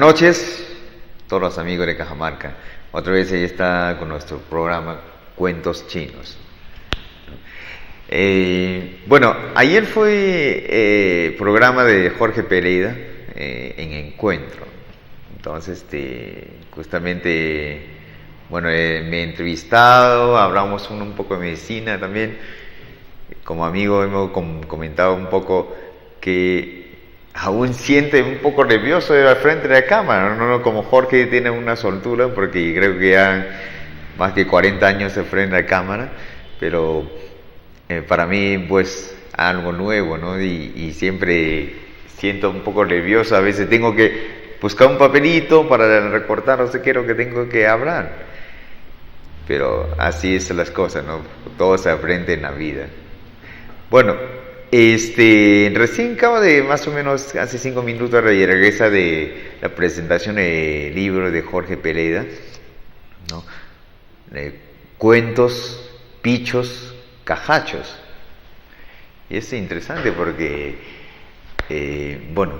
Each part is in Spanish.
noches, todos los amigos de Cajamarca. Otra vez ahí está con nuestro programa Cuentos Chinos. Bueno, ayer fue programa de Jorge Pereira en Encuentro. Entonces, justamente, bueno, me he entrevistado, hablamos un poco de medicina también. Como amigo hemos comentado un poco que aún siente un poco nervioso de frente de la cámara, no como Jorge tiene una soltura, porque creo que ya más de 40 años de frente a la cámara, pero para mí pues algo nuevo, ¿no? Y siempre siento un poco nervioso, a veces tengo que buscar un papelito para recortar, no sé qué es lo que tengo que hablar, pero así es las cosas, ¿no? Todo se aprende en la vida. Bueno, recién acabo de, más o menos hace 5 minutos, regresa de la presentación del libro de Jorge Pereira, ¿no? Cuentos, pichos, cajachos. Y es interesante porque, bueno,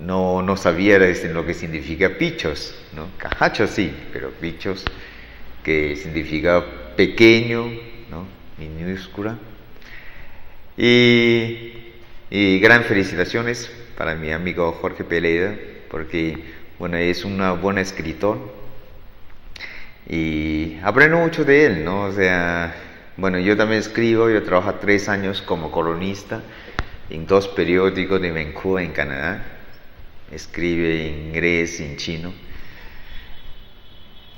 no sabía lo que significa pichos, ¿no? Cajachos sí, pero pichos, que significa pequeño, ¿no? Minúscula. Y gran felicitaciones para mi amigo Jorge Pereira, porque bueno, es un buen escritor y aprendo mucho de él, ¿no? O sea, bueno, yo también escribo, yo trabajo 3 años como columnista en 2 periódicos de Vancouver, en Canadá. Escribe en inglés y en chino.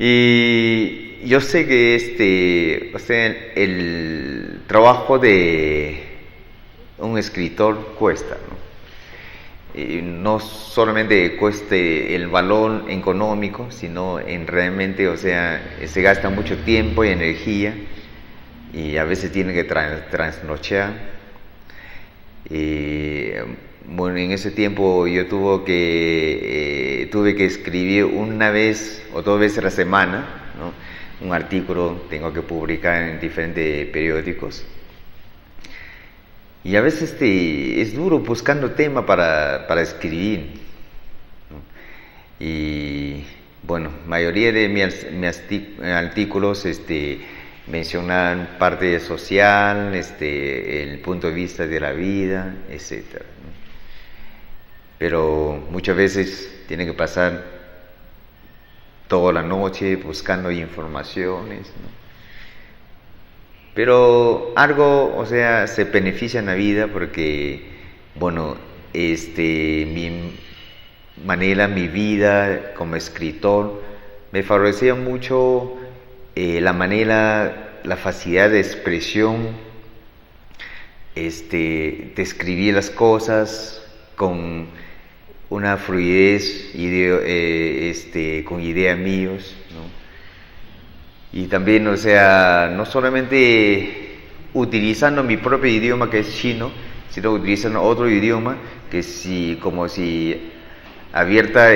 Y yo sé que o sea, el trabajo de un escritor cuesta, ¿no? Y no solamente cueste el valor económico, sino en realmente, o sea, se gasta mucho tiempo y energía y a veces tiene que trasnochar. Bueno, en ese tiempo yo tuve que escribir 1 vez o 2 veces a la semana, ¿no? Un artículo tengo que publicar en diferentes periódicos. Y a veces es duro buscando tema para escribir, ¿no? Y bueno, mayoría de mis artículos mencionan parte social, el punto de vista de la vida, etcétera, ¿no? Pero muchas veces tiene que pasar toda la noche buscando informaciones, ¿no? Pero algo, o sea, se beneficia en la vida porque, bueno, mi vida como escritor me favorecía mucho la facilidad de expresión, de escribir las cosas con una fluidez, con ideas míos, ¿no? Y también, o sea, no solamente utilizando mi propio idioma que es chino, sino utilizando otro idioma que como si abierta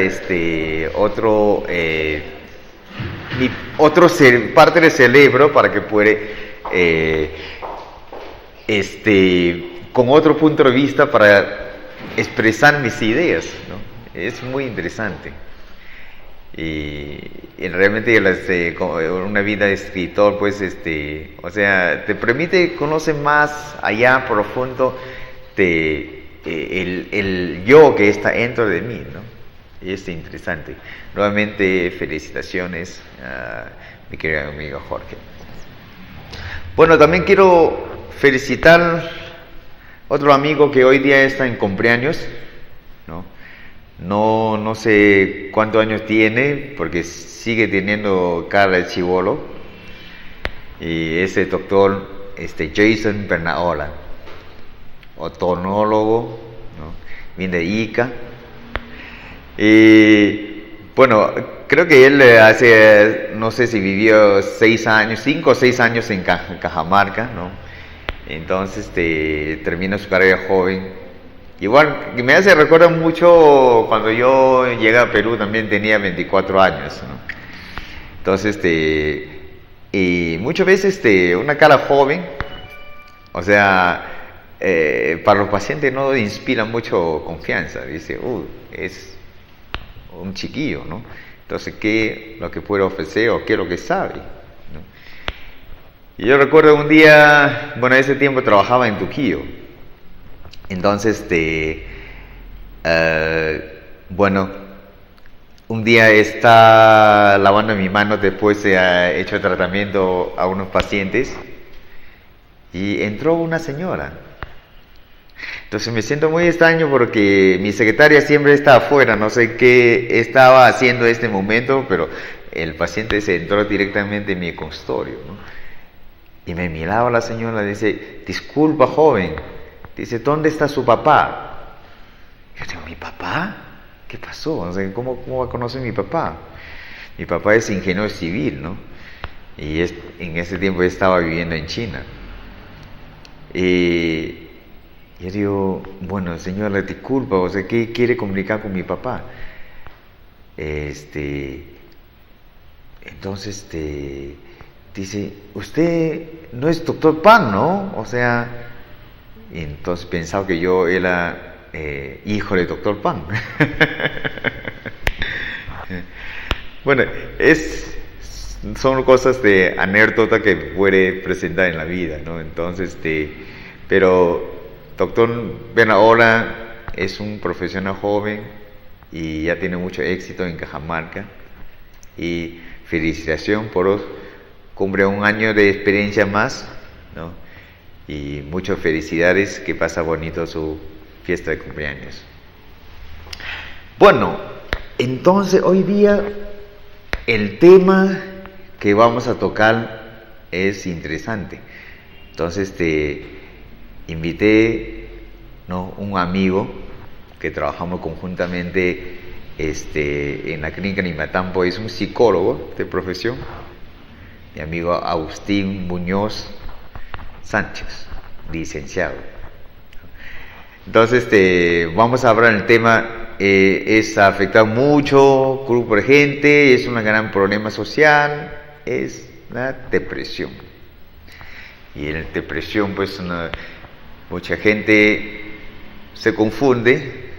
parte del cerebro para que pueda con otro punto de vista para expresar mis ideas, ¿no? Es muy interesante. Y realmente una vida de escritor, pues, o sea, te permite conocer más allá profundo el yo que está dentro de mí, ¿no? Y es interesante. Nuevamente, felicitaciones a mi querido amigo Jorge. Bueno, también quiero felicitar a otro amigo que hoy día está en cumpleaños, ¿no? No sé cuántos años tiene, porque sigue teniendo cara de chibolo. Y es el doctor Jason Bernaola, otorrinolario, ¿no? Viene de Ica. Y bueno, creo que él no sé si vivió 5 o 6 años en Cajamarca, ¿no? Entonces termina su carrera joven. Igual, me hace recuerdo mucho cuando yo llegué a Perú, también tenía 24 años, ¿no? Entonces, y muchas veces una cara joven, o sea, para los pacientes no inspira mucho confianza, dice, es un chiquillo, ¿no? Entonces, ¿qué es lo que puede ofrecer o qué es lo que sabe? ¿No? Y yo recuerdo un día, bueno, ese tiempo trabajaba en Tuquillo. Entonces, bueno, un día está lavando mi mano después de haber hecho tratamiento a unos pacientes y entró una señora. Entonces me siento muy extraño porque mi secretaria siempre está afuera, no sé qué estaba haciendo en este momento, pero el paciente se entró directamente en mi consultorio, ¿no? Y me miraba la señora y dice, disculpa joven, dice, ¿dónde está su papá? Yo digo, ¿mi papá? ¿Qué pasó? No sé, ¿cómo va a conocer a mi papá? Mi papá es ingeniero civil, ¿no? Y en ese tiempo estaba viviendo en China. Y yo digo, bueno, señora, disculpa, o sea, ¿qué quiere comunicar con mi papá? Entonces, dice, usted no es doctor Pan, ¿no? O sea, y entonces pensaba que yo era hijo de doctor Pan. Bueno, son cosas de anécdota que puede presentar en la vida, ¿no? Entonces, pero doctor Benaola es un profesional joven y ya tiene mucho éxito en Cajamarca. Y felicitación por cumple un año de experiencia más, ¿no? Y muchas felicidades, que pasa bonito su fiesta de cumpleaños. Bueno, entonces hoy día el tema que vamos a tocar es interesante. Entonces invité, ¿no?, un amigo que trabajamos conjuntamente en la clínica Nimatampo, es un psicólogo de profesión, mi amigo Agustín Muñoz Sánchez, licenciado. Entonces vamos a hablar del tema, es afectado mucho grupo de gente, es un gran problema social, es la depresión. Y en la depresión pues mucha gente se confunde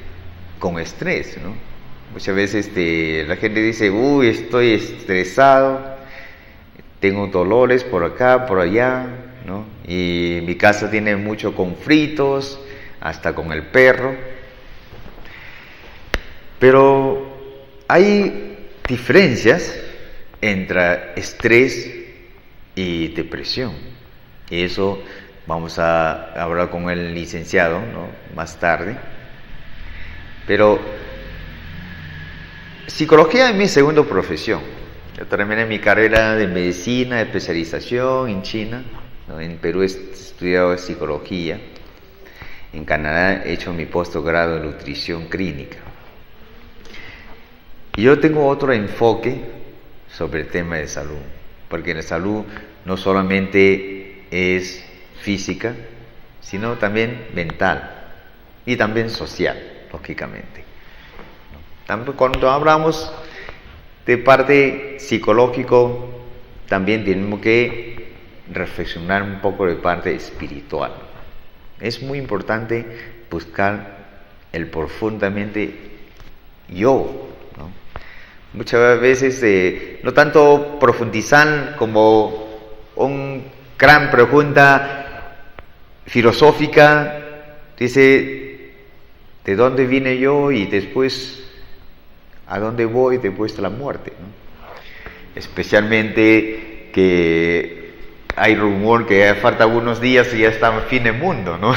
con estrés, ¿no? Muchas veces la gente dice, uy, estoy estresado, tengo dolores por acá, por allá, ¿no? Y mi casa tiene muchos conflictos, hasta con el perro. Pero hay diferencias entre estrés y depresión. Y eso vamos a hablar con el licenciado, ¿no?, más tarde. Pero psicología es mi segunda profesión. Yo terminé mi carrera de medicina, especialización en China, ¿no? En Perú he estudiado psicología. En Canadá he hecho mi postgrado en nutrición clínica. Y yo tengo otro enfoque sobre el tema de salud, porque la salud no solamente es física, sino también mental y también social, lógicamente. Cuando hablamos de parte psicológico, también tenemos que reflexionar un poco de parte espiritual. Es muy importante buscar el profundamente yo, ¿no? Muchas veces no tanto profundizar como una gran pregunta filosófica, dice, ¿de dónde vine yo y después a dónde voy después de la muerte, ¿no? Especialmente que hay rumor que ya falta unos días y ya está el fin del mundo, ¿no?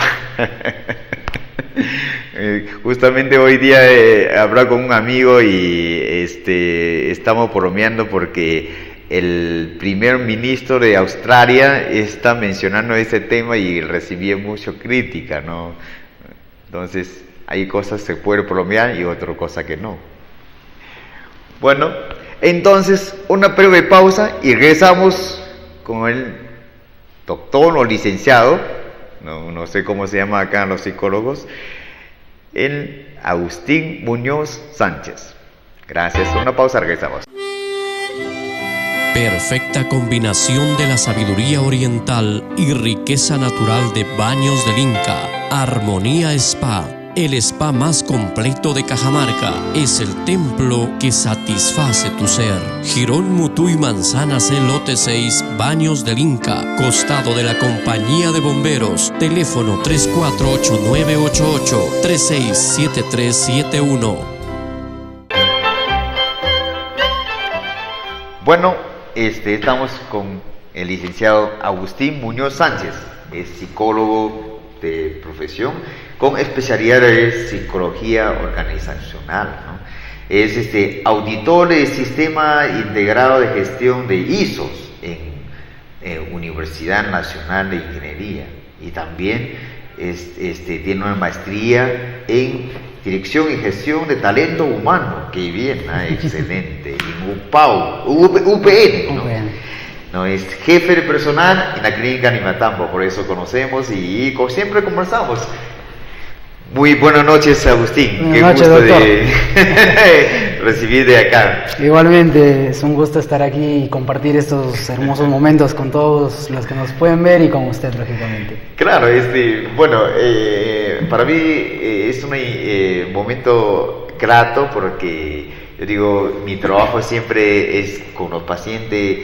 Justamente hoy día hablé con un amigo y estamos bromeando porque el primer ministro de Australia está mencionando ese tema y recibía mucha crítica, ¿no? Entonces hay cosas que se pueden bromear y otras cosas que no. Bueno, entonces una breve pausa y regresamos con el doctor o licenciado, no sé cómo se llama acá los psicólogos, el Agustín Muñoz Sánchez. Gracias, una pausa, regresamos. Perfecta combinación de la sabiduría oriental y riqueza natural de Baños del Inca. Armonía Spa. el spa más completo de Cajamarca. Es el templo que satisface tu ser. Girón Mutuy Manzana C, lote 6, Baños del Inca, costado de la Compañía de Bomberos. Teléfono 348988-367371. Bueno, estamos con el licenciado Agustín Muñoz Sánchez, es psicólogo de profesión con especialidad de psicología organizacional, ¿no? Es auditor del Sistema Integrado de Gestión de ISOs en Universidad Nacional de Ingeniería, y también tiene una maestría en Dirección y Gestión de Talento Humano. ¡Qué bien! Excelente. En UPN, ¿no? No, es jefe de personal en la clínica Animatambo, por eso conocemos y siempre conversamos. Muy buenas noches, Agustín. Buenas noches, doctor. De recibir de acá. Igualmente, es un gusto estar aquí y compartir estos hermosos momentos con todos los que nos pueden ver y con usted, lógicamente. Claro, para mí es un momento grato porque yo digo, mi trabajo siempre es con los pacientes.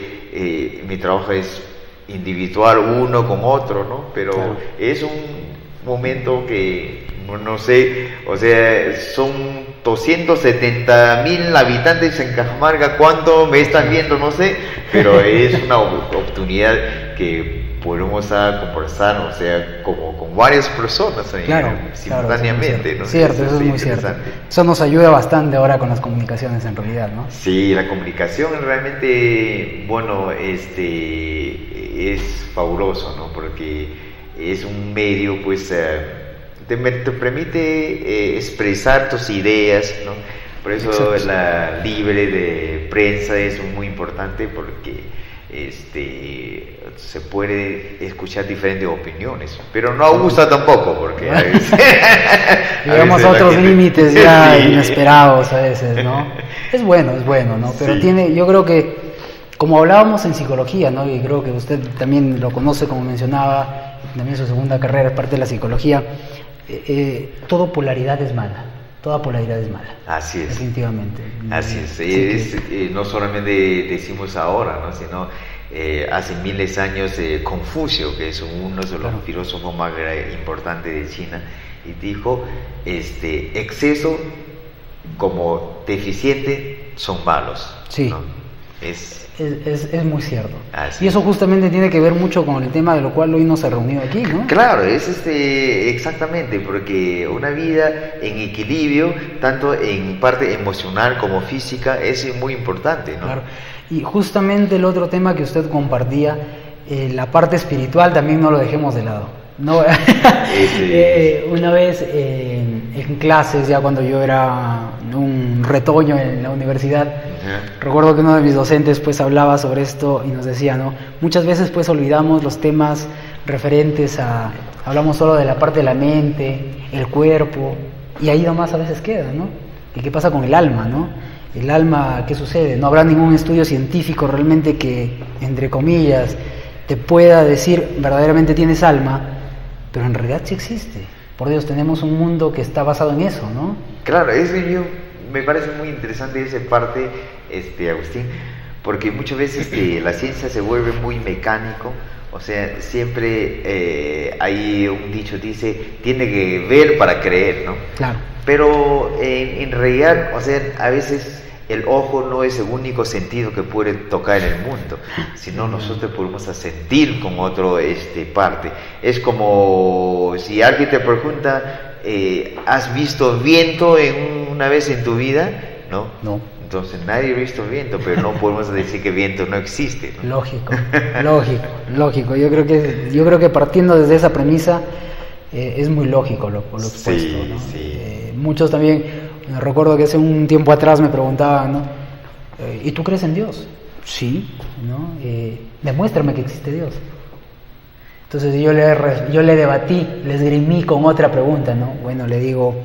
Mi trabajo es individual, uno con otro, ¿no? Pero claro, es un momento que, no sé, o sea, son 270,000 habitantes en Cajamarca. ¿Cuánto me están viendo? No sé, pero es una oportunidad que podemos conversar, o sea, como con varias personas simultáneamente, ¿no? Cierto, eso es muy cierto. Eso nos ayuda bastante ahora con las comunicaciones en realidad, ¿no? Sí, la comunicación realmente, bueno, es fabuloso, ¿no? Porque es un medio, pues, te permite expresar tus ideas, ¿no? Por eso exacto, la libre de prensa es muy importante porque se puede escuchar diferentes opiniones, pero no gusta tampoco porque a veces, llegamos a otros límites ya sí, inesperados a veces, ¿no? Es bueno, ¿no? Pero sí, yo creo que, como hablábamos en psicología, ¿no? Y creo que usted también lo conoce, como mencionaba, también su segunda carrera es parte de la psicología, toda polaridad es mala. Toda polaridad es mala. Así es. Definitivamente. Así es. No solamente decimos ahora, ¿no? Sino hace miles de años Confucio, que es uno de los filósofos más importantes de China, y dijo, exceso como deficiente son malos. Sí. ¿No? Es muy cierto. Y eso justamente tiene que ver mucho con el tema de lo cual hoy nos ha reunido aquí, ¿no? Claro, es exactamente, porque una vida en equilibrio, tanto en parte emocional como física, es muy importante, ¿no? Claro. Y justamente el otro tema que usted compartía, la parte espiritual, también no lo dejemos de lado, ¿no? Una vez en clases, ya cuando yo era un retoño en la universidad, recuerdo que uno de mis docentes pues hablaba sobre esto y nos decía, ¿no? Muchas veces pues olvidamos los temas referentes hablamos solo de la parte de la mente, el cuerpo, y ahí nomás a veces queda, ¿no? ¿Y qué pasa con el alma, no? El alma, ¿qué sucede? No habrá ningún estudio científico realmente que, entre comillas, te pueda decir verdaderamente tienes alma, pero en realidad sí existe. Por Dios, tenemos un mundo que está basado en eso, ¿no? Claro, me parece muy interesante esa parte, Agustín, porque muchas veces la ciencia se vuelve muy mecánico, o sea, siempre hay un dicho dice, tiene que ver para creer, ¿no? Claro. Pero en realidad, o sea, a veces el ojo no es el único sentido que puede tocar en el mundo, sino nosotros podemos sentir con otro parte. Es como si alguien te pregunta, ¿has visto viento una vez en tu vida? No. No. Entonces nadie ha visto viento, pero no podemos decir que viento no existe, ¿no? Lógico. Yo creo que partiendo desde esa premisa es muy lógico lo expuesto, sí, ¿no? Sí. Muchos también, recuerdo que hace un tiempo atrás me preguntaban, ¿no? ¿Y tú crees en Dios? Sí, ¿no? Demuéstrame que existe Dios. Entonces yo le debatí, le esgrimí con otra pregunta, ¿no? Bueno, le digo,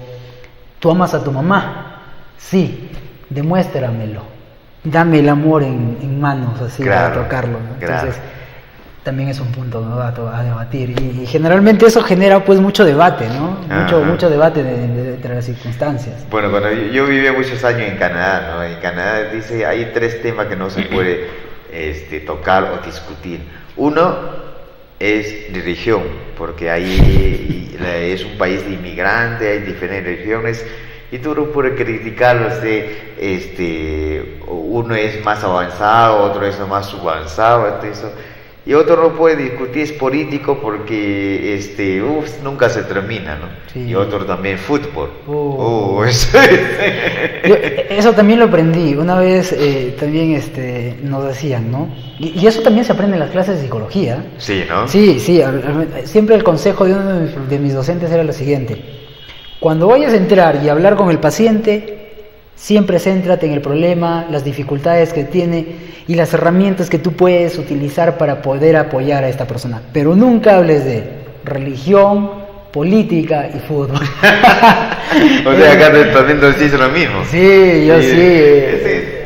¿tú amas a tu mamá? Sí, demuéstramelo. Dame el amor en manos, así, claro, para tocarlo, ¿no? Entonces, también es un punto, ¿no?, a debatir. Y generalmente eso genera pues mucho debate, ¿no? Mucho debate entre las circunstancias. Bueno, cuando yo viví muchos años en Canadá, ¿no? En Canadá dice hay 3 temas que no se puede tocar o discutir. Uno es religión, porque ahí es un país de inmigrantes, hay diferentes religiones y tú no puedes criticarlos uno es más avanzado, otro es más subavanzado, y otro no puede discutir, es político porque nunca se termina, ¿no? Sí. Y otro también fútbol. Eso también lo aprendí. Una vez también nos decían, ¿no? Y eso también se aprende en las clases de psicología. Sí, ¿no? Sí. Siempre el consejo de uno de mis docentes era lo siguiente: cuando vayas a entrar y hablar con el paciente, siempre céntrate en el problema, las dificultades que tiene y las herramientas que tú puedes utilizar para poder apoyar a esta persona. Pero nunca hables de religión, política y fútbol. O sea, acá también nos dice lo mismo. Sí, yo sí.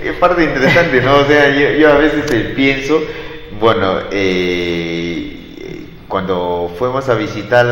Es parte interesante, ¿no? O sea, yo a veces pienso, bueno, cuando fuimos a visitar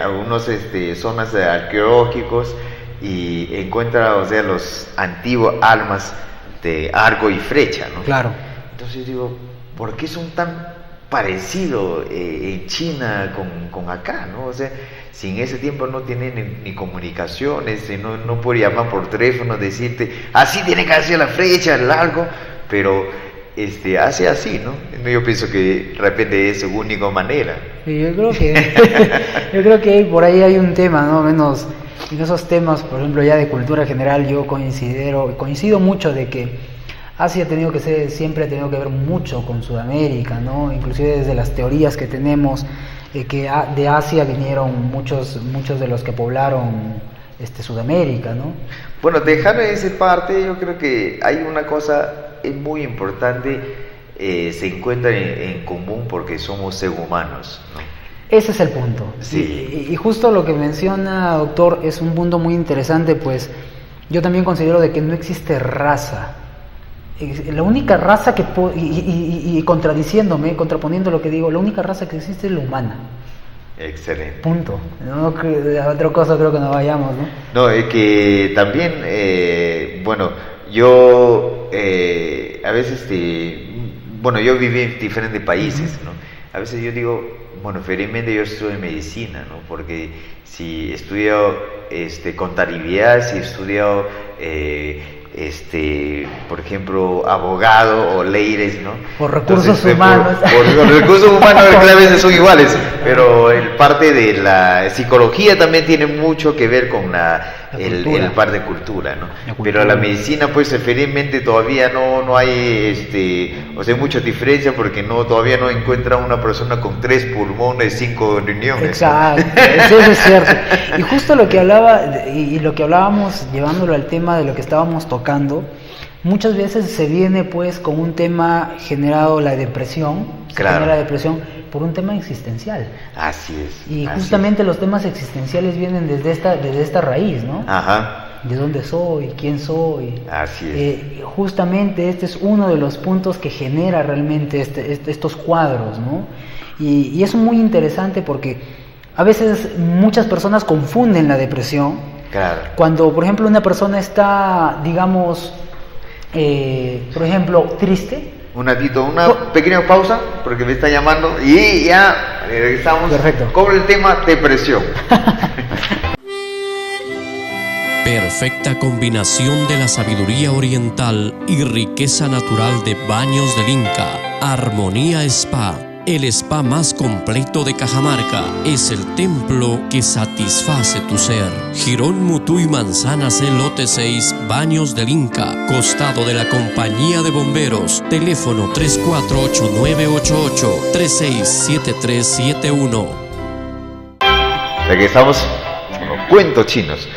algunas zonas arqueológicas, y encuentra, o sea, los antiguos armas de arco y flecha, ¿no? Claro. Entonces digo, ¿por qué son tan parecidos en China con acá, ¿no? O sea, si en ese tiempo no tienen ni comunicaciones, no puede llamar por teléfono, decirte, así tiene que hacer la flecha, el largo, pero hace así, ¿no? Yo pienso que de repente es su única manera. Sí, yo creo que por ahí hay un tema, ¿no? Menos en esos temas, por ejemplo, ya de cultura general, yo coincido mucho de que Asia siempre ha tenido que ver mucho con Sudamérica, ¿no? Inclusive desde las teorías que tenemos, que de Asia vinieron muchos de los que poblaron Sudamérica, ¿no? Bueno, dejando esa parte, yo creo que hay una cosa muy importante, se encuentran en común porque somos seres humanos, ¿no? Ese es el punto. Sí. Y justo lo que menciona, doctor, es un punto muy interesante, pues yo también considero de que no existe raza. La única raza que contraponiendo lo que digo, la única raza que existe es la humana. Excelente. Punto. No, a otra cosa creo que no vayamos, ¿no? No, es que también, yo a veces, yo viví en diferentes países, ¿no? A veces yo digo, felizmente yo estudio medicina, ¿no? Porque si estudio contabilidad, si estudio por ejemplo, abogado o leyes, ¿no? Por recursos humanos. Por recursos humanos a veces son iguales, pero el parte de la psicología también tiene mucho que ver con el par de cultura, ¿no? Pero la medicina, pues, felizmente todavía no hay, mucha diferencia porque todavía no encuentra una persona con 3 pulmones, 5 riñones. Exacto, ¿no? Eso es cierto. Y justo lo que hablábamos, llevándolo al tema de lo que estábamos tocando, muchas veces se viene pues con un tema generado la depresión, claro. Genera depresión por un tema existencial. Así es. Y justamente los temas existenciales vienen desde esta raíz, ¿no? Ajá. ¿De dónde soy? ¿Quién soy? Así es. Justamente este es uno de los puntos que genera realmente estos cuadros, ¿no? Y es muy interesante porque a veces muchas personas confunden la depresión. Claro. Cuando, por ejemplo, una persona está, digamos, por ejemplo, triste. Una pequeña pausa, porque me está llamando, y ya regresamos. Perfecto. Con el tema depresión. Perfecta combinación de la sabiduría oriental y riqueza natural de Baños del Inca. Armonía Spa. El spa más completo de Cajamarca es el templo que satisface tu ser. Girón Mutuy Manzana C, lote 6, Baños del Inca, costado de la Compañía de Bomberos. Teléfono 348988-367371. Aquí estamos con los cuentos chinos.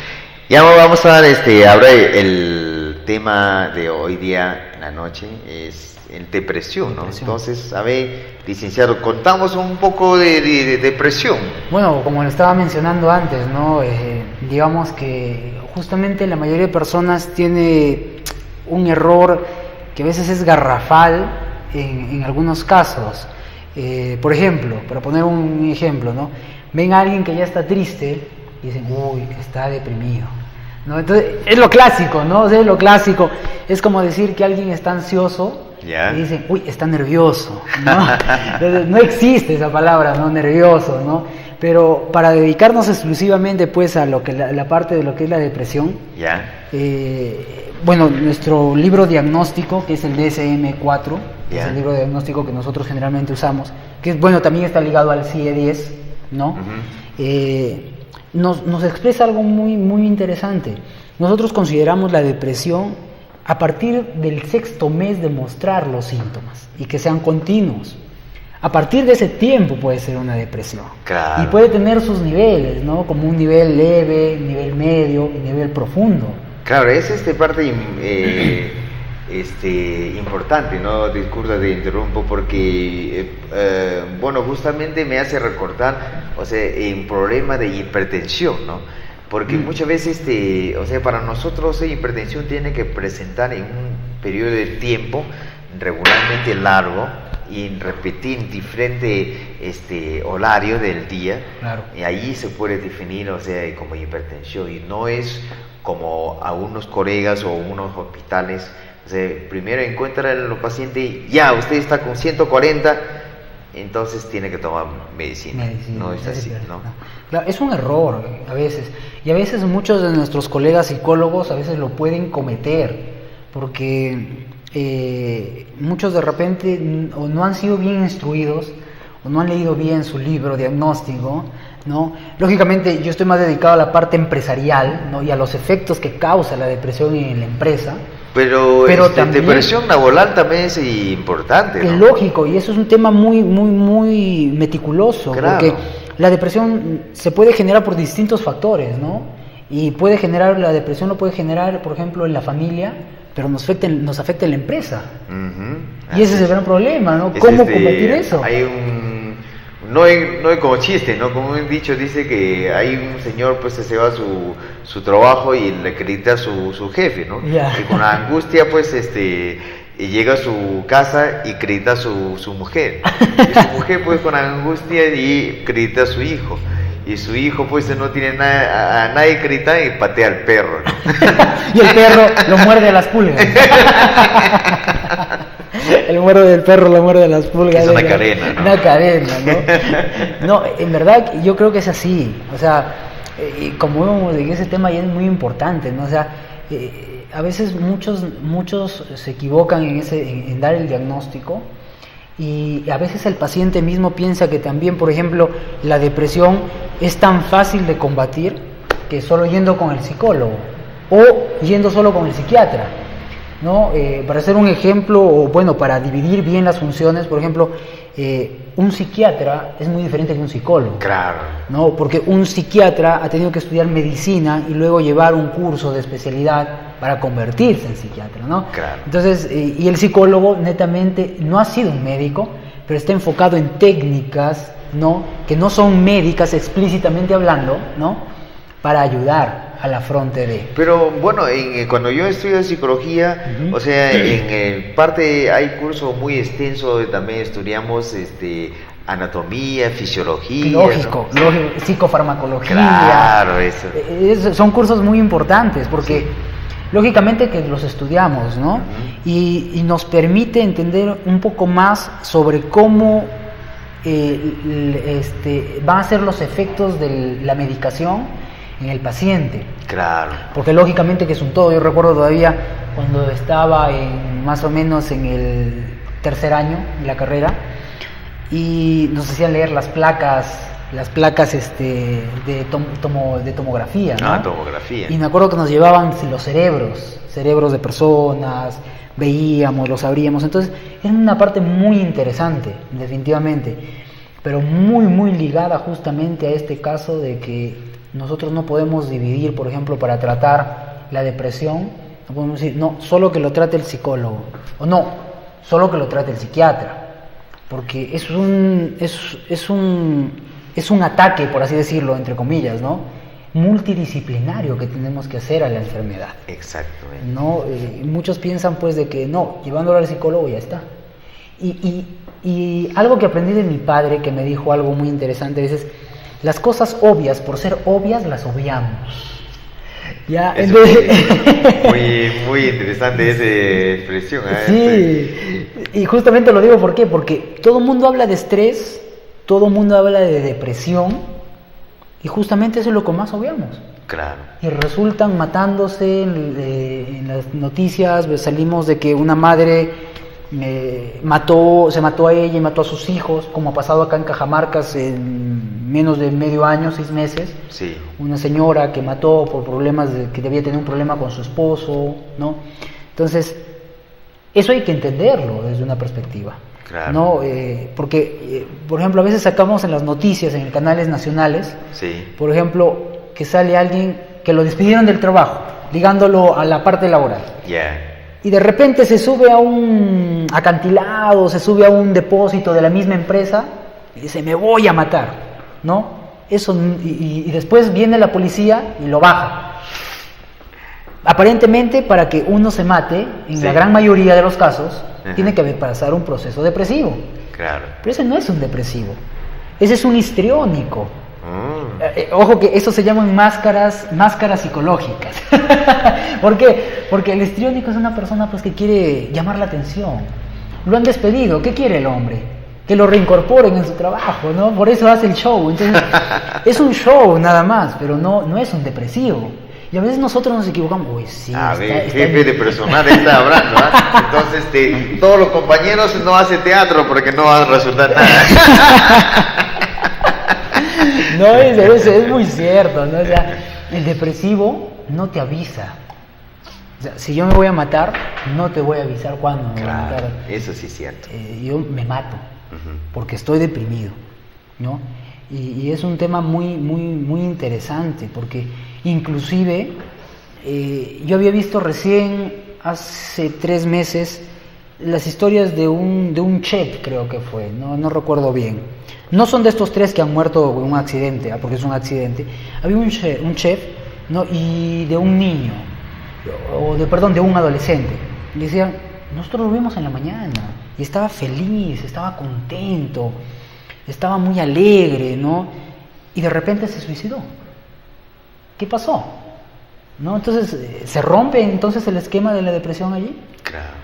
Ya vamos a dar ahora el tema de hoy día en la noche es el depresión, ¿no? Entonces, a ver, licenciado, contamos un poco de depresión. Bueno, como lo estaba mencionando antes, ¿no? Digamos que justamente la mayoría de personas tiene un error que a veces es garrafal en algunos casos. Por ejemplo, para poner un ejemplo, ¿no? Ven a alguien que ya está triste y dicen, uy, está deprimido, ¿no? Entonces, es lo clásico, ¿no? O sea, es lo clásico. Es como decir que alguien está ansioso y dicen, uy, está nervioso, ¿no? Entonces, no existe esa palabra, ¿no? Nervioso, ¿no? Pero para dedicarnos exclusivamente, pues, a lo que la parte de lo que es la depresión, bueno, nuestro libro diagnóstico, que es el DSM-4, es el libro de diagnóstico que nosotros generalmente usamos, que es, bueno, también está ligado al CIE-10, ¿no? Nos expresa algo muy, muy interesante. Nosotros consideramos la depresión a partir del 6º mes de mostrar los síntomas y que sean continuos. A partir de ese tiempo puede ser una depresión. Claro. Y puede tener sus niveles, ¿no? Como un nivel leve, nivel medio y nivel profundo. Claro, es parte importante, ¿no? Disculpa, te interrumpo porque, bueno, justamente me hace recordar, o sea, en problema de hipertensión, ¿no? Porque muchas veces, o sea, para nosotros la hipertensión tiene que presentar en un periodo de tiempo regularmente largo y repetir diferente horario del día. Claro. Y ahí se puede definir, o sea, como hipertensión, y no es como a unos colegas o unos hospitales. O sea, primero encuentra al paciente, ya, usted está con 140, entonces tiene que tomar medicina. No es así, ¿no? Claro, es un error a veces, y a veces muchos de nuestros colegas psicólogos a veces lo pueden cometer, porque muchos de repente o no han sido bien instruidos, o no han leído bien su libro diagnóstico, ¿no? Lógicamente yo estoy más dedicado a la parte empresarial, ¿no? Y a los efectos que causa la depresión en la empresa. Pero también, depresión laboral también es importante, ¿no? Es lógico, y eso es un tema muy, muy, muy meticuloso, claro. Porque la depresión se puede generar por distintos factores, ¿no? Y la depresión lo puede generar, por ejemplo, en la familia, pero nos afecta en la empresa. Y ese es el gran problema, ¿no? ¿Cómo combatir eso? Hay no es como chiste, ¿no? Como un dicho dice que hay un señor, pues se va a su trabajo y le acredita a su jefe, ¿no? Y con la angustia, pues y llega a su casa y acredita a su mujer. Y su mujer, pues con angustia y acredita a su hijo. Y su hijo, pues no tiene a nadie acreditar y patea al perro, ¿no? Y el perro lo muerde a las pulgas. El muerdo del perro lo muerde a las pulgas. Es una cadena, ¿no? Una cadena, ¿no? No, en verdad yo creo que es así. O sea, como vemos en ese tema ya es muy importante, ¿no? O sea, a veces muchos se equivocan en dar el diagnóstico, y a veces el paciente mismo piensa que también, por ejemplo, la depresión es tan fácil de combatir que solo yendo con el psicólogo o yendo solo con el psiquiatra, ¿no? Para hacer un ejemplo, o bueno, para dividir bien las funciones, por ejemplo, un psiquiatra es muy diferente que un psicólogo. Claro. ¿No? Porque un psiquiatra ha tenido que estudiar medicina y luego llevar un curso de especialidad para convertirse en psiquiatra, ¿no? Claro. Entonces, y el psicólogo netamente no ha sido un médico, pero está enfocado en técnicas, ¿no? Que no son médicas explícitamente hablando, ¿no? Para ayudar a la fronte de... Pero bueno, cuando yo estudio psicología, o sea, en parte hay cursos muy extensos donde también estudiamos anatomía, fisiología, lógico, psicofarmacología. Claro, eso. Son cursos muy importantes porque lógicamente que los estudiamos, ¿no? Y nos permite entender un poco más sobre cómo van a ser los efectos de la medicación en el paciente. Claro. Porque lógicamente que es un todo. Yo recuerdo todavía cuando estaba más o menos en el 3er año de la carrera, y nos hacían leer las placas de tomografía, ¿no? Tomografía. Y me acuerdo que nos llevaban los cerebros de personas, veíamos, los abríamos. Entonces era una parte muy interesante, definitivamente, pero muy, muy ligada justamente a este caso de que nosotros no podemos dividir, por ejemplo, para tratar la depresión, no podemos decir, no, solo que lo trate el psicólogo, o no, solo que lo trate el psiquiatra, porque es un ataque, por así decirlo, entre comillas, ¿no? Multidisciplinario que tenemos que hacer a la enfermedad. Exactamente. ¿No? Muchos piensan pues de que no, llevándolo al psicólogo ya está. Y algo que aprendí de mi padre, que me dijo algo muy interesante, es las cosas obvias, por ser obvias, las obviamos. Ya, entonces... muy interesante esa expresión. Sí, y justamente lo digo, ¿por qué? Porque todo el mundo habla de estrés, todo el mundo habla de depresión, y justamente eso es lo que más obviamos. Claro. Y resultan matándose en las noticias, salimos de que una madre se mató a ella y mató a sus hijos, como ha pasado acá en Cajamarca en menos de medio año, 6 meses. Sí. Una señora que mató por problemas que debía tener un problema con su esposo, ¿no? Entonces, eso hay que entenderlo desde una perspectiva. Claro. ¿No? Porque, por ejemplo, a veces sacamos en las noticias, en canales nacionales, sí. Por ejemplo, que sale alguien que lo despidieron del trabajo, ligándolo a la parte laboral. Yeah. Y de repente se sube a un acantilado, se sube a un depósito de la misma empresa y dice, me voy a matar, ¿no? Eso, y después viene la policía y lo baja. Aparentemente, para que uno se mate, en la gran mayoría de los casos, tiene que pasar un proceso depresivo. Claro. Pero ese no es un depresivo, ese es un histriónico. Ojo que eso se llaman máscaras psicológicas. ¿Por qué? Porque el histriónico es una persona pues que quiere llamar la atención. Lo han despedido, ¿qué quiere el hombre? Que lo reincorporen en su trabajo, ¿no? Por eso hace el show. Entonces, es un show nada más, pero no es un depresivo. Y a veces nosotros nos equivocamos. Uy, sí. A ver, jefe de personal está hablando, ¿eh? Entonces, todos los compañeros no hacen teatro porque no va a resultar nada. No, es muy cierto, ¿no? O sea, el depresivo no te avisa. O sea, si yo me voy a matar, no te voy a avisar cuándo me voy a matar. Eso sí es cierto. Yo me mato porque estoy deprimido, ¿no? Y es un tema muy interesante porque inclusive yo había visto recién hace 3 meses las historias de un chef, creo que fue, no recuerdo bien. No son de estos 3 que han muerto en un accidente, porque es un accidente. Había un chef, ¿no? Y de un niño, de un adolescente. Y decían, nosotros lo vimos en la mañana y estaba feliz, estaba contento, estaba muy alegre, ¿no? Y de repente se suicidó. ¿Qué pasó? ¿No? Entonces, ¿se rompe entonces el esquema de la depresión allí? Claro.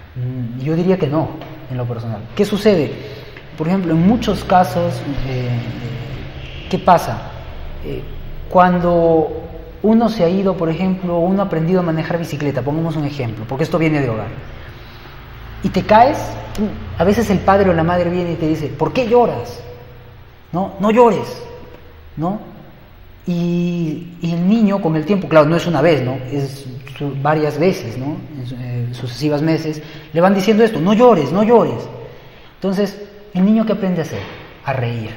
Yo diría que no, en lo personal. ¿Qué sucede? Por ejemplo, en muchos casos, ¿qué pasa? Cuando uno se ha ido, por ejemplo, uno ha aprendido a manejar bicicleta, pongamos un ejemplo, porque esto viene de hogar, y te caes, a veces el padre o la madre viene y te dice, ¿por qué lloras? No llores, ¿no? Y el niño con el tiempo, claro, no es una vez, ¿no? Es varias veces, ¿no? En sucesivas meses, le van diciendo esto, no llores, no llores. Entonces, ¿el niño qué aprende a hacer? A reír.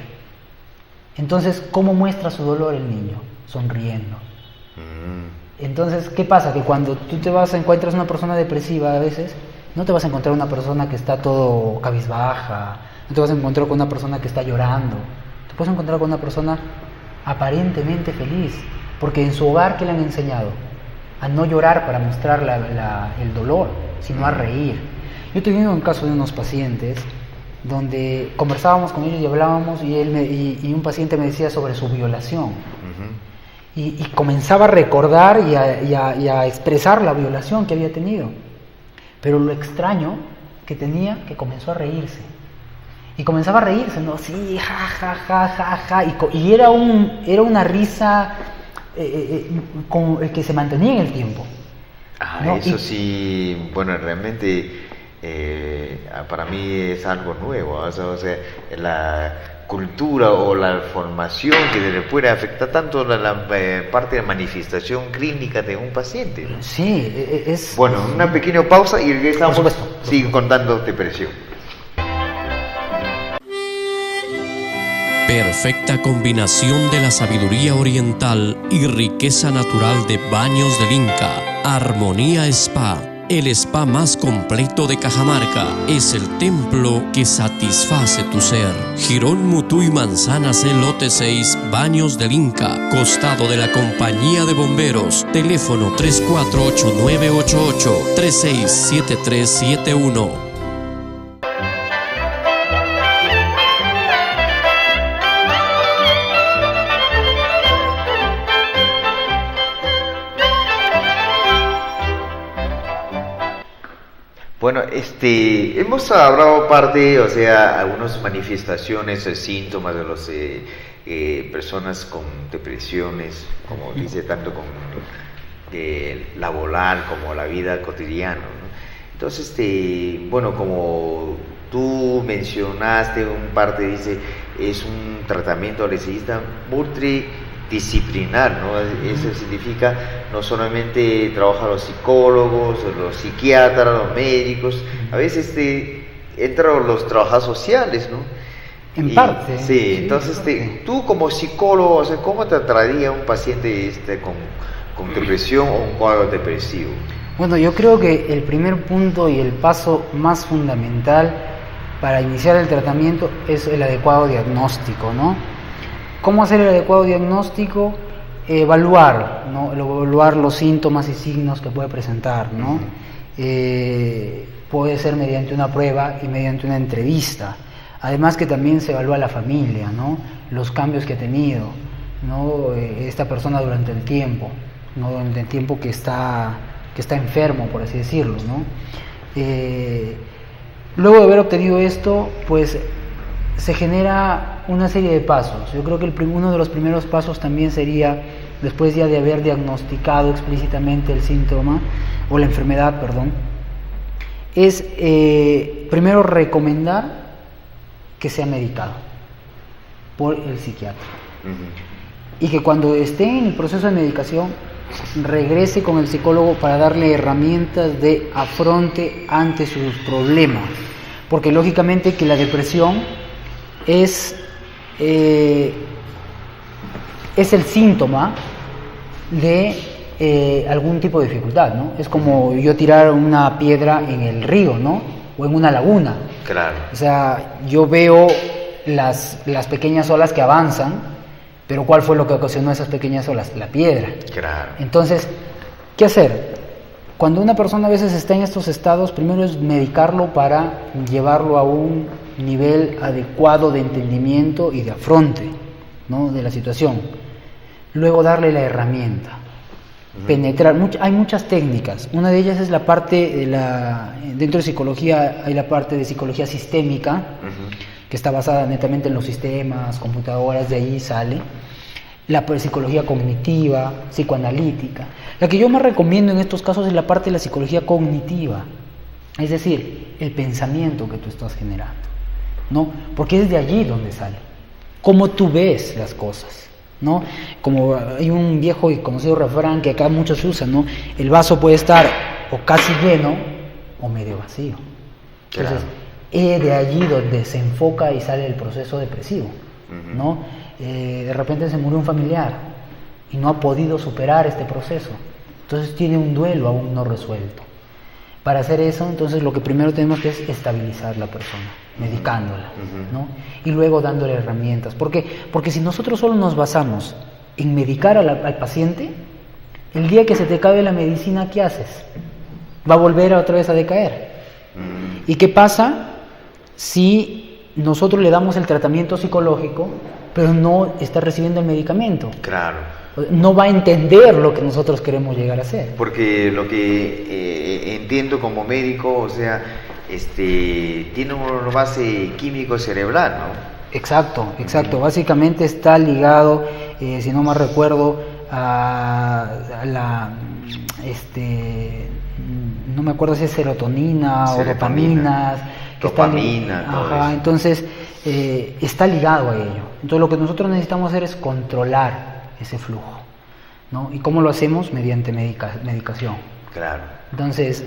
Entonces, ¿cómo muestra su dolor el niño? Sonriendo. Entonces, ¿qué pasa? Que cuando tú encuentras una persona depresiva a veces, no te vas a encontrar una persona que está todo cabizbaja, no te vas a encontrar con una persona que está llorando, te puedes encontrar con una persona aparentemente feliz, porque en su hogar, ¿qué le han enseñado? A no llorar para mostrar el dolor, sino a reír. Yo he tenido un caso de unos pacientes donde conversábamos con ellos y hablábamos y un paciente me decía sobre su violación y comenzaba a recordar y a expresar la violación que había tenido, pero lo extraño que tenía, que comenzó a reírse y comenzaba a reírse, ¿no? Sí, ja, ja, ja, ja, y era una risa que se mantenía en el tiempo, ¿no? Eso sí, bueno, realmente para mí es algo nuevo, o sea, la cultura o la formación que le puede afectar tanto la parte de manifestación clínica de un paciente. Sí, Bueno, una pequeña pausa y regresamos. Sigue contando depresión. Perfecta combinación de la sabiduría oriental y riqueza natural de Baños del Inca. Armonía Spa. El spa más completo de Cajamarca es el templo que satisface tu ser. Girón Mutuy Manzana C, lote 6, Baños del Inca, costado de la Compañía de Bomberos. Teléfono 348988-367371. Bueno, hemos hablado parte, o sea, algunas manifestaciones, síntomas de los personas con depresiones, como dice, tanto con laboral como la vida cotidiana, ¿no? Entonces, bueno, como tú mencionaste, un parte dice, es un tratamiento adolescentista multidisciplinar, ¿no? Eso significa no solamente trabajan los psicólogos, los psiquiatras, los médicos, a veces entran los trabajadores sociales, ¿no? En parte. Sí, entonces tú como psicólogo, o sea, ¿cómo trataría a un paciente con depresión o un cuadro depresivo? Bueno, yo creo que el primer punto y el paso más fundamental para iniciar el tratamiento es el adecuado diagnóstico, ¿no? ¿Cómo hacer el adecuado diagnóstico? Evaluar, ¿no? Evaluar los síntomas y signos que puede presentar, ¿no? Puede ser mediante una prueba y mediante una entrevista. Además que también se evalúa la familia, ¿no? Los cambios que ha tenido, ¿no? Esta persona durante el tiempo, ¿no? Durante el tiempo que está enfermo, por así decirlo, ¿no? Luego de haber obtenido esto, pues se genera una serie de pasos. Yo creo que uno de los primeros pasos también sería, después ya de haber diagnosticado explícitamente el síntoma, o la enfermedad, perdón, es primero recomendar que sea medicado por el psiquiatra. Y que cuando esté en el proceso de medicación, regrese con el psicólogo para darle herramientas de afronte ante sus problemas. Porque lógicamente que la depresión es el síntoma de algún tipo de dificultad, ¿no? Es como yo tirar una piedra en el río, ¿no? O en una laguna. Claro. O sea, yo veo las pequeñas olas que avanzan, pero ¿cuál fue lo que ocasionó esas pequeñas olas? La piedra. Claro. Entonces, ¿qué hacer? Cuando una persona a veces está en estos estados, primero es medicarlo para llevarlo a un nivel adecuado de entendimiento y de afronte, ¿no? De la situación. Luego darle la herramienta. Penetrar. Hay muchas técnicas. Una de ellas es la parte dentro de psicología hay la parte de psicología sistémica, que está basada netamente en los sistemas, computadoras, de ahí sale. La psicología cognitiva, psicoanalítica. La que yo más recomiendo en estos casos es la parte de la psicología cognitiva, es decir, el pensamiento que tú estás generando, ¿no? Porque es de allí donde sale, cómo tú ves las cosas, ¿no? Como hay un viejo y conocido refrán que acá muchos usan, ¿no? El vaso puede estar o casi lleno o medio vacío. Entonces, es de allí donde se enfoca y sale el proceso depresivo, ¿no? De repente se murió un familiar y no ha podido superar este proceso, entonces tiene un duelo aún no resuelto. Para hacer eso, entonces lo que primero tenemos que es estabilizar la persona, medicándola, ¿no? Y luego dándole herramientas. ¿Por qué? Porque si nosotros solo nos basamos en medicar al paciente, el día que se te acabe la medicina, ¿qué haces? Va a volver otra vez a decaer. ¿Y qué pasa si nosotros le damos el tratamiento psicológico, pero no está recibiendo el medicamento? Claro. No va a entender lo que nosotros queremos llegar a hacer. Porque lo que entiendo como médico, o sea, tiene una base químico cerebral, ¿no? Exacto. Básicamente está ligado, si no mal recuerdo, a la, no me acuerdo si es serotonina o dopaminas. Dopamina, entonces está ligado a ello. Entonces lo que nosotros necesitamos hacer es controlar ese flujo, ¿no? ¿Y cómo lo hacemos? Mediante medicación. Claro. Entonces,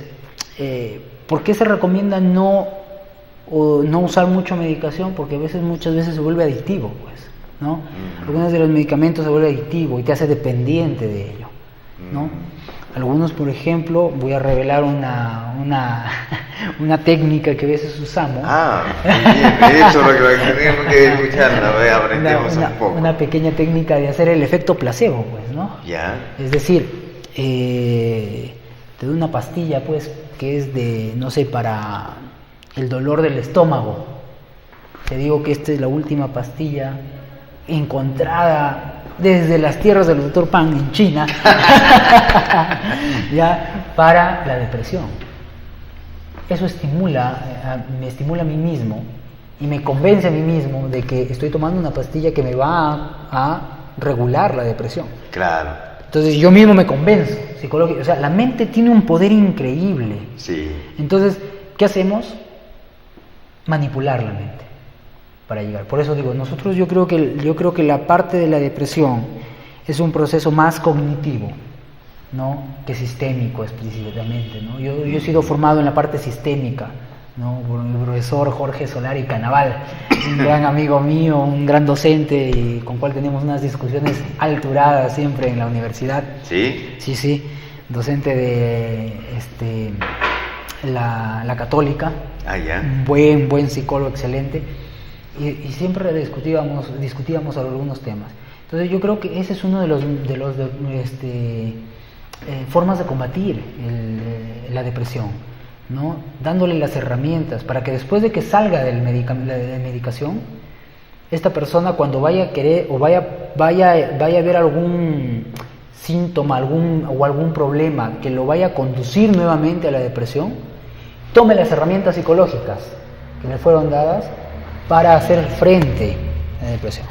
¿por qué se recomienda no usar mucho medicación? Porque muchas veces se vuelve adictivo, pues, ¿no? Algunos de los medicamentos se vuelve adictivo y te hace dependiente de ello, ¿no? Algunos, por ejemplo, voy a revelar una técnica que a veces usamos. Eso es lo que tenemos que escuchar, aprendemos un poco. Una pequeña técnica de hacer el efecto placebo, pues, ¿no? Ya. Es decir, te doy una pastilla, pues, que es de, no sé, para el dolor del estómago. Te digo que esta es la última pastilla encontrada desde las tierras del Dr. Pan en China, ya, para la depresión. eso me estimula a mí mismo y me convence a mí mismo de que estoy tomando una pastilla que me va a regular la depresión. Claro. Entonces yo mismo me convenzo psicológicamente. O sea, la mente tiene un poder increíble. Sí. Entonces, ¿qué hacemos? Manipular la mente para llegar. Por eso digo, yo creo que la parte de la depresión es un proceso más cognitivo, ¿no?, que sistémico explícitamente, ¿no? Yo he sido formado en la parte sistémica, ¿no?, por el profesor Jorge Solari Canaval, un gran amigo mío, un gran docente y con cual tenemos unas discusiones alturadas siempre en la universidad. ¿Sí? Sí, docente de la Católica. Ah, ya. Un buen psicólogo, excelente, y siempre discutíamos sobre algunos temas. Entonces yo creo que ese es uno de los formas de combatir la depresión, ¿no? Dándole las herramientas para que después de que salga de la medicación, esta persona, cuando vaya a querer o vaya a ver algún síntoma o algún problema que lo vaya a conducir nuevamente a la depresión, tome las herramientas psicológicas que le fueron dadas para hacer frente a la depresión,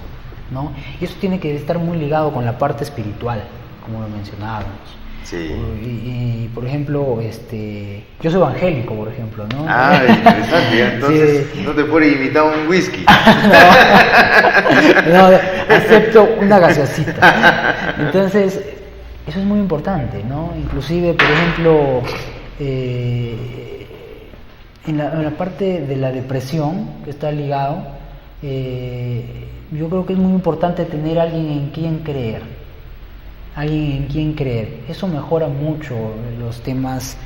¿no? Y eso tiene que estar muy ligado con la parte espiritual, como lo mencionábamos. Sí. Y por ejemplo, yo soy evangélico, por ejemplo, ¿no? Ah, interesante. Entonces, sí. No te puede invitar un whisky. No, acepto una gaseosita. Entonces, eso es muy importante, ¿no? Inclusive, por ejemplo, en la parte de la depresión que está ligado, yo creo que es muy importante tener alguien en quien creer. Eso mejora mucho los temas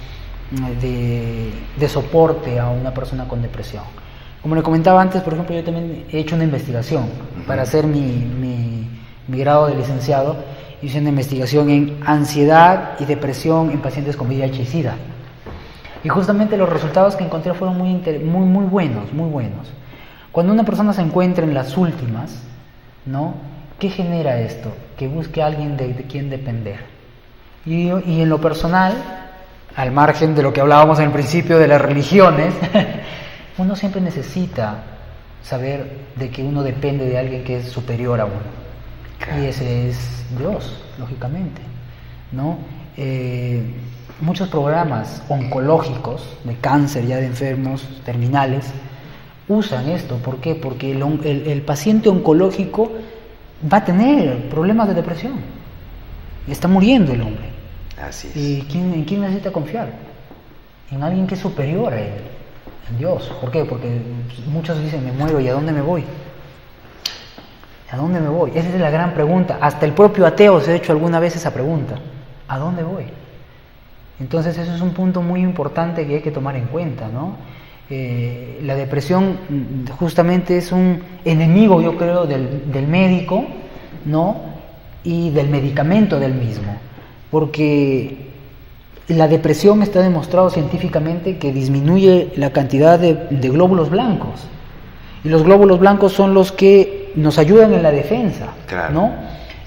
de soporte a una persona con depresión. Como le comentaba antes, por ejemplo, yo también he hecho una investigación para hacer mi grado de licenciado. Hice una investigación en ansiedad y depresión en pacientes con VIH y SIDA. Y justamente los resultados que encontré fueron muy buenos. Cuando una persona se encuentra en las últimas, ¿no?, ¿qué genera esto? Que busque a alguien de quien depender. Y en lo personal, al margen de lo que hablábamos en el principio de las religiones, uno siempre necesita saber de que uno depende de alguien que es superior a uno. Y ese es Dios, lógicamente, ¿no? Muchos programas oncológicos de cáncer, ya de enfermos terminales, usan esto. ¿Por qué? Porque el paciente oncológico va a tener problemas de depresión. Está muriendo el hombre. Así es. ¿Y en quién necesita confiar? En alguien que es superior a él, en Dios. ¿Por qué? Porque muchos dicen, me muero, ¿y a dónde me voy? ¿A dónde me voy? Esa es la gran pregunta. Hasta el propio ateo se ha hecho alguna vez esa pregunta. ¿A dónde voy? Entonces eso es un punto muy importante que hay que tomar en cuenta, ¿no? La depresión justamente es un enemigo, yo creo, del médico, ¿no?, y del medicamento del mismo, porque la depresión está demostrado científicamente que disminuye la cantidad de glóbulos blancos, y los glóbulos blancos son los que nos ayudan en la defensa, claro, ¿no?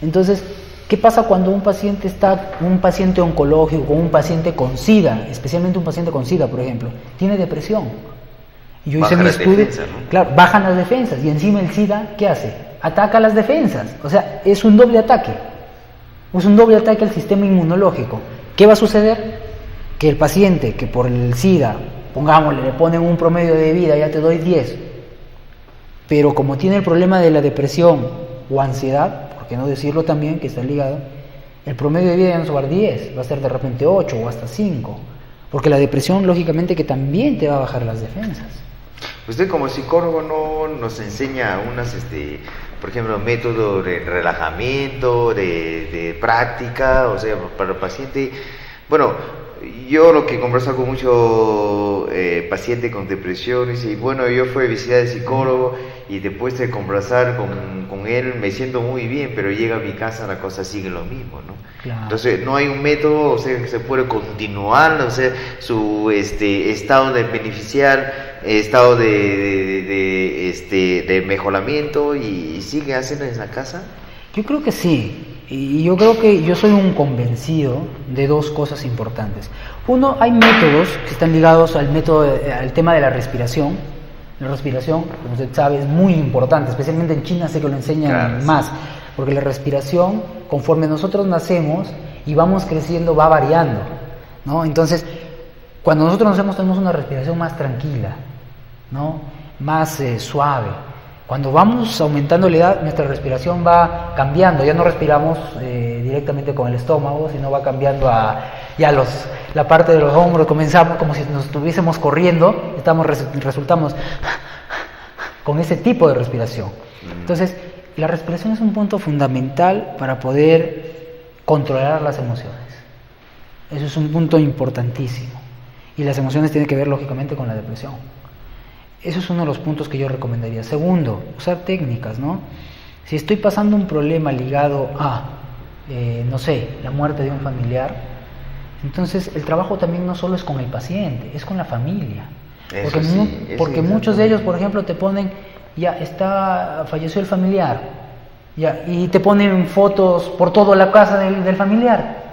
Entonces, ¿qué pasa cuando un paciente oncológico, un paciente con SIDA, especialmente un paciente con SIDA, por ejemplo, tiene depresión? Y yo hice mi estudio, ¿no? Claro, bajan las defensas, y encima el SIDA, ¿qué hace? Ataca las defensas. O sea, es un doble ataque. Es un doble ataque al sistema inmunológico. ¿Qué va a suceder? Que el paciente que por el SIDA, pongámosle, le ponen un promedio de vida, ya te doy 10, pero como tiene el problema de la depresión o ansiedad, por qué no decirlo también, que está ligado, el promedio de vida ya no va a ser 10, va a ser de repente 8 o hasta 5, porque la depresión lógicamente que también te va a bajar las defensas. Usted como psicólogo no nos enseña por ejemplo, método de relajamiento, de práctica, o sea, para el paciente. Bueno, yo lo que converso con muchos pacientes con depresión, y bueno, yo fui a visitar al psicólogo y después de conversar con él me siento muy bien, pero llega a mi casa la cosa sigue lo mismo, ¿no? Claro. Entonces no hay un método, o sea, que se puede continuar, o sea, su estado de beneficiar, estado de mejoramiento y sigue haciendo en la casa. Yo creo que sí. Y yo creo que yo soy un convencido de dos cosas importantes. Uno, hay métodos que están ligados al tema de la respiración. La respiración, como usted sabe, es muy importante, especialmente en China sé que lo enseñan más, porque la respiración, conforme nosotros nacemos y vamos creciendo, va variando, ¿no? Entonces, cuando nosotros nacemos tenemos una respiración más tranquila, ¿no? Más suave. Cuando vamos aumentando la edad, nuestra respiración va cambiando, ya no respiramos directamente con el estómago, sino va cambiando a la parte de los hombros, comenzamos como si nos estuviésemos corriendo, resultamos con ese tipo de respiración. Entonces, la respiración es un punto fundamental para poder controlar las emociones. Eso es un punto importantísimo. Y las emociones tienen que ver, lógicamente, con la depresión. Eso es uno de los puntos que yo recomendaría. Segundo, usar técnicas, ¿no? Si estoy pasando un problema ligado a, no sé, la muerte de un familiar, entonces el trabajo también no solo es con el paciente, es con la familia. Porque muchos de ellos, por ejemplo, te ponen, falleció el familiar, y te ponen fotos por toda la casa del familiar.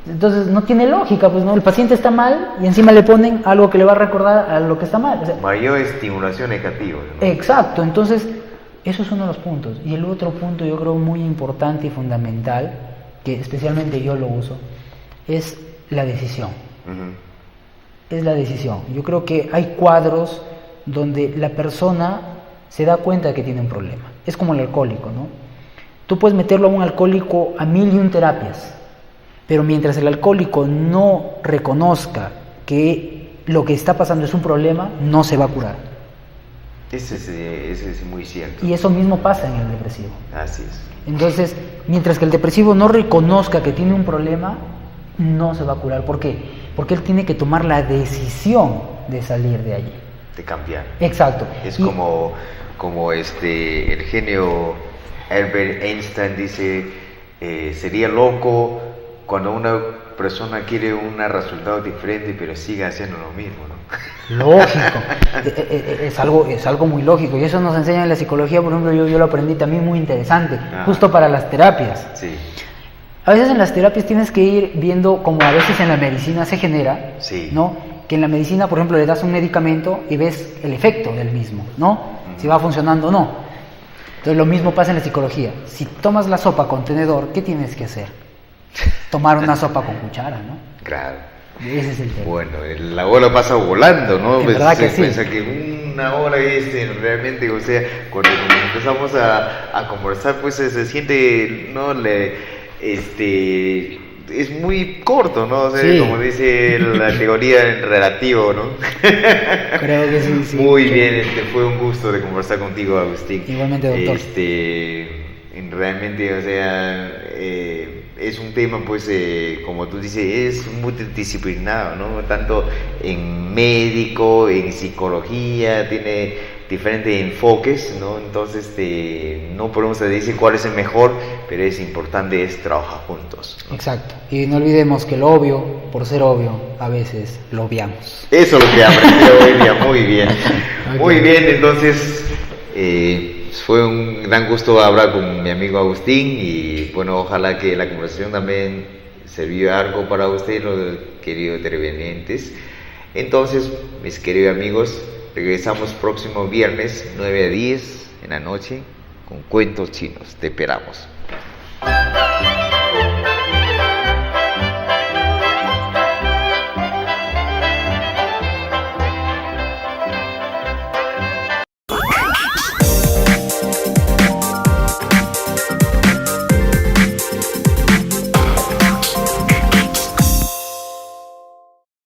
Entonces no tiene lógica, pues no, el paciente está mal y encima le ponen algo que le va a recordar a lo que está mal. O sea, mayor estimulación negativa, ¿no? Exacto, entonces eso es uno de los puntos. Y el otro punto yo creo muy importante y fundamental, que especialmente yo lo uso, es la decisión. Es la decisión. Yo creo que hay cuadros donde la persona se da cuenta de que tiene un problema. Es como el alcohólico, ¿no? Tú puedes meterlo a un alcohólico a 1001 terapias, pero mientras el alcohólico no reconozca que lo que está pasando es un problema, no se va a curar. Ese es muy cierto. Y eso mismo pasa en el depresivo. Así es. Entonces, mientras que el depresivo no reconozca que tiene un problema, no se va a curar. ¿Por qué? Porque él tiene que tomar la decisión de salir de allí. De cambiar. Exacto. Es como el genio Albert Einstein dice, sería loco cuando una persona quiere un resultado diferente pero sigue haciendo lo mismo, ¿no? Lógico, es algo muy lógico y eso nos enseña en la psicología, por ejemplo, yo lo aprendí también muy interesante, justo para las terapias. Sí. A veces en las terapias tienes que ir viendo como a veces en la medicina se genera, ¿no? Que en la medicina, por ejemplo, le das un medicamento y ves el efecto del mismo, ¿no? Si va funcionando o no. Entonces lo mismo pasa en la psicología. Si tomas la sopa con tenedor, ¿qué tienes que hacer? Tomar una sopa con cuchara, ¿no? Claro. Ese es el tema. Bueno, la hora pasa volando, ¿no? En verdad que sí. Piensa que una hora realmente, o sea, cuando empezamos a conversar, pues se siente, ¿no? Es muy corto, ¿no? O sea, sí. Como dice la teoría en relativo, ¿no? Creo que sí. Muy bien, fue un gusto de conversar contigo, Agustín. Igualmente, doctor. Realmente, o sea, es un tema, pues, como tú dices, es multidisciplinario, ¿no? Tanto en médico, en psicología, tiene diferentes enfoques, ¿no? Entonces, no podemos decir cuál es el mejor, pero es importante trabajar juntos, ¿no? Exacto. Y no olvidemos que lo obvio, por ser obvio, a veces lo obviamos. Eso es lo que aprendió hoy día. Muy bien. Okay. Muy bien, entonces, fue un gran gusto hablar con mi amigo Agustín y, bueno, ojalá que la conversación también sirvió algo para usted, los queridos televidentes. Entonces, mis queridos amigos, regresamos próximo viernes 9 a 10 en la noche con cuentos chinos. Te esperamos.